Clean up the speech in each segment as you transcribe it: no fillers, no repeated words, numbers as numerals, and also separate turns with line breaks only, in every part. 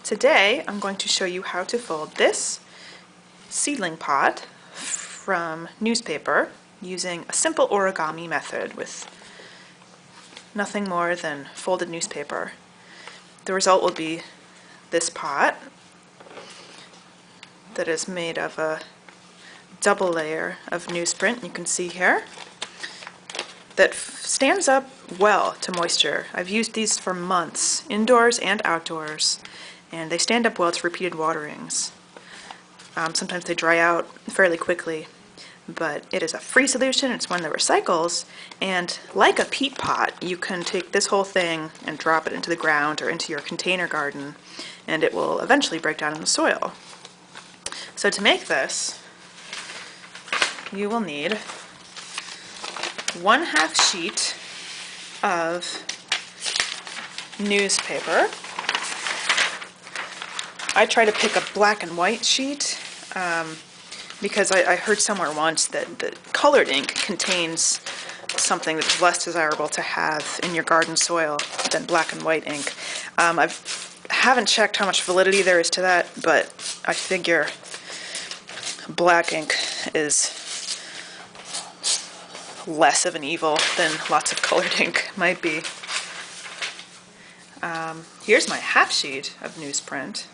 Today I'm going to show you how to fold this seedling pot from newspaper using a simple origami method with nothing more than folded newspaper. The result will be this pot that is made of a double layer of newsprint, you can see here, that stands up well to moisture. I've used these for months, indoors and outdoors, and they stand up well to repeated waterings. Sometimes they dry out fairly quickly, but it is a free solution. It's one that recycles, and like a peat pot, you can take this whole thing and drop it into the ground or into your container garden, and it will eventually break down in the soil. So to make this, you will need 1/2 sheet of newspaper. I try to pick a black and white sheet because I heard somewhere once that the colored ink contains something that's less desirable to have in your garden soil than black and white ink. I haven't checked how much validity there is to that, but I figure black ink is less of an evil than lots of colored ink might be. Here's my 1/2 sheet of newsprint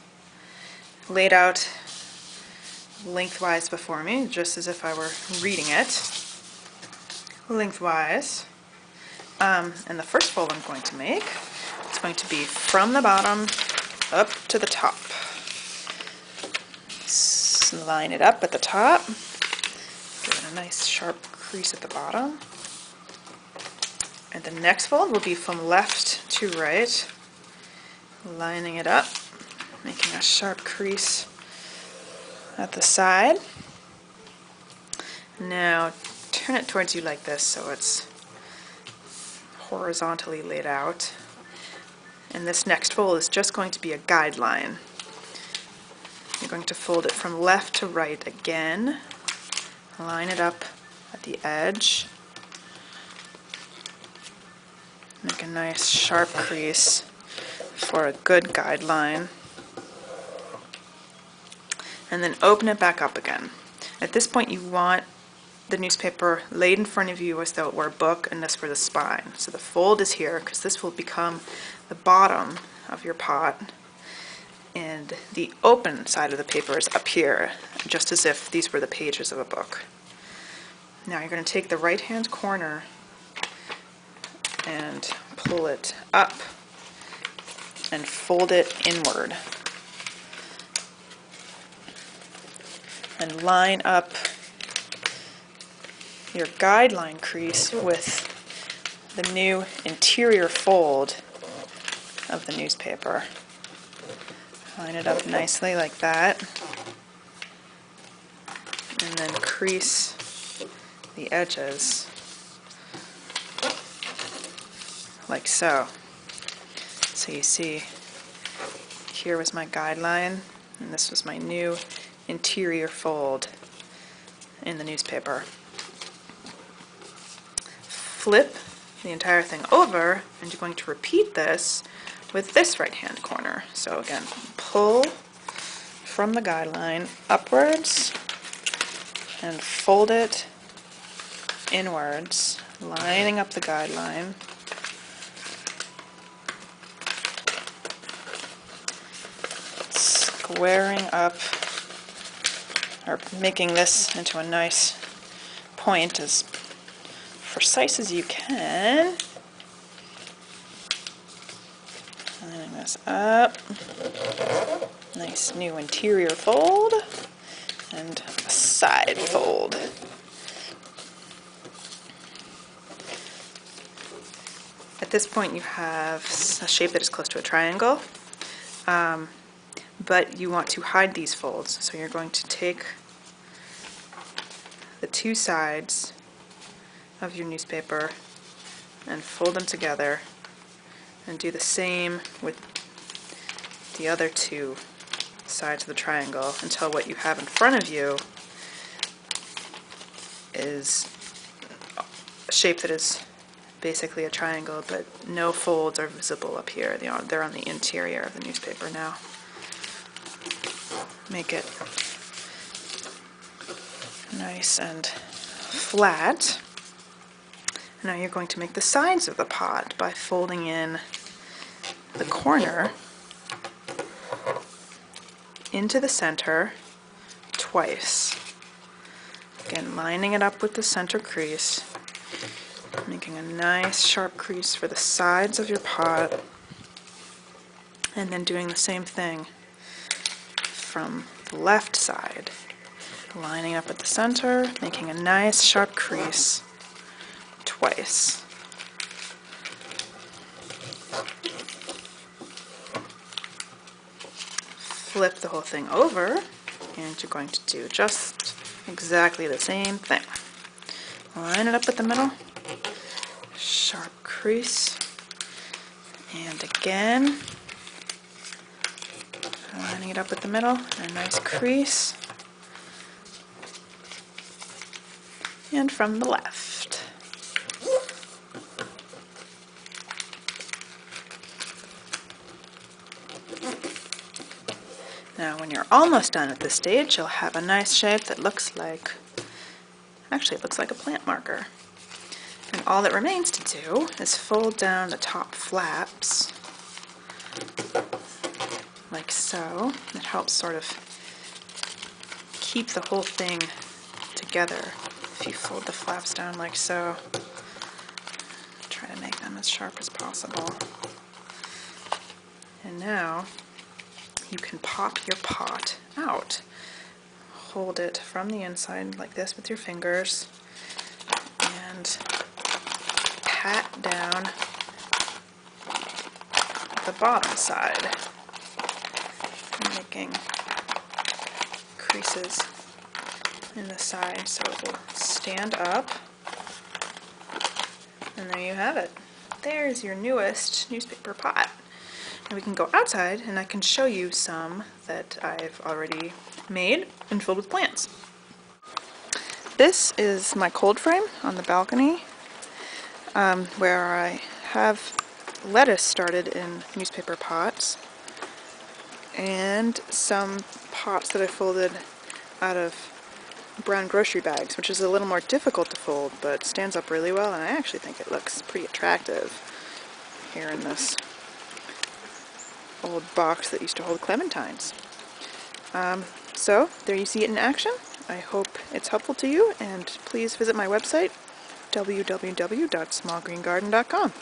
laid out lengthwise before me, just as if I were reading it lengthwise. And the first fold I'm going to make is going to be from the bottom up to the top. Line it up at the top, give it a nice sharp crease at the bottom. And the next fold will be from left to right, lining it up, making a sharp crease at the side. Now turn it towards you like this so it's horizontally laid out. And this next fold is just going to be a guideline. You're going to fold it from left to right again, line it up at the edge, make a nice sharp crease for a good guideline, and then open it back up again. At this point you want the newspaper laid in front of you as though it were a book and this were the spine. So the fold is here because this will become the bottom of your pot, and the open side of the paper is up here, just as if these were the pages of a book. Now you're going to take the right-hand corner and pull it up and fold it inward. And line up your guideline crease with the new interior fold of the newspaper. Line it up nicely like that, and then crease the edges like so. So you see, here was my guideline, and this was my new interior fold in the newspaper. Flip the entire thing over, and you're going to repeat this with this right-hand corner. So again, pull from the guideline upwards and fold it inwards, lining up the guideline. Squaring up, or making this into a nice point as precise as you can. Lining this up, nice new interior fold, and a side fold. At this point you have a shape that is close to a triangle, but you want to hide these folds, so you're going to take the two sides of your newspaper and fold them together, and do the same with the other two sides of the triangle until what you have in front of you is a shape that is basically a triangle, but no folds are visible up here. They're on the interior of the newspaper now. make it nice and flat. Now you're going to make the sides of the pot by folding in the corner into the center twice. Again, lining it up with the center crease, making a nice sharp crease for the sides of your pot, and then doing the same thing from the left side. Lining up at the center, making a nice sharp crease twice. Flip the whole thing over, and you're going to do just exactly the same thing. Line it up at the middle, sharp crease, and again, lining it up at the middle, a nice crease, and from the left. Now when you're almost done at this stage, you'll have a nice shape that looks like, actually it looks like a plant marker. And all that remains to do is fold down the top flaps, like so. It helps sort of keep the whole thing together if you fold the flaps down like so. Try to make them as sharp as possible. And now you can pop your pot out. Hold it from the inside like this with your fingers and pat down the bottom side, making creases in the side so it will stand up. And there you have it. There's your newest newspaper pot. And we can go outside and I can show you some that I've already made and filled with plants. This is my cold frame on the balcony where I have lettuce started in newspaper pots and some pots that I folded out of brown grocery bags, which is a little more difficult to fold but stands up really well, and I actually think it looks pretty attractive here in this old box that used to hold clementines. So there you see it in action. I hope it's helpful to you, and please visit my website www.smallgreengarden.com.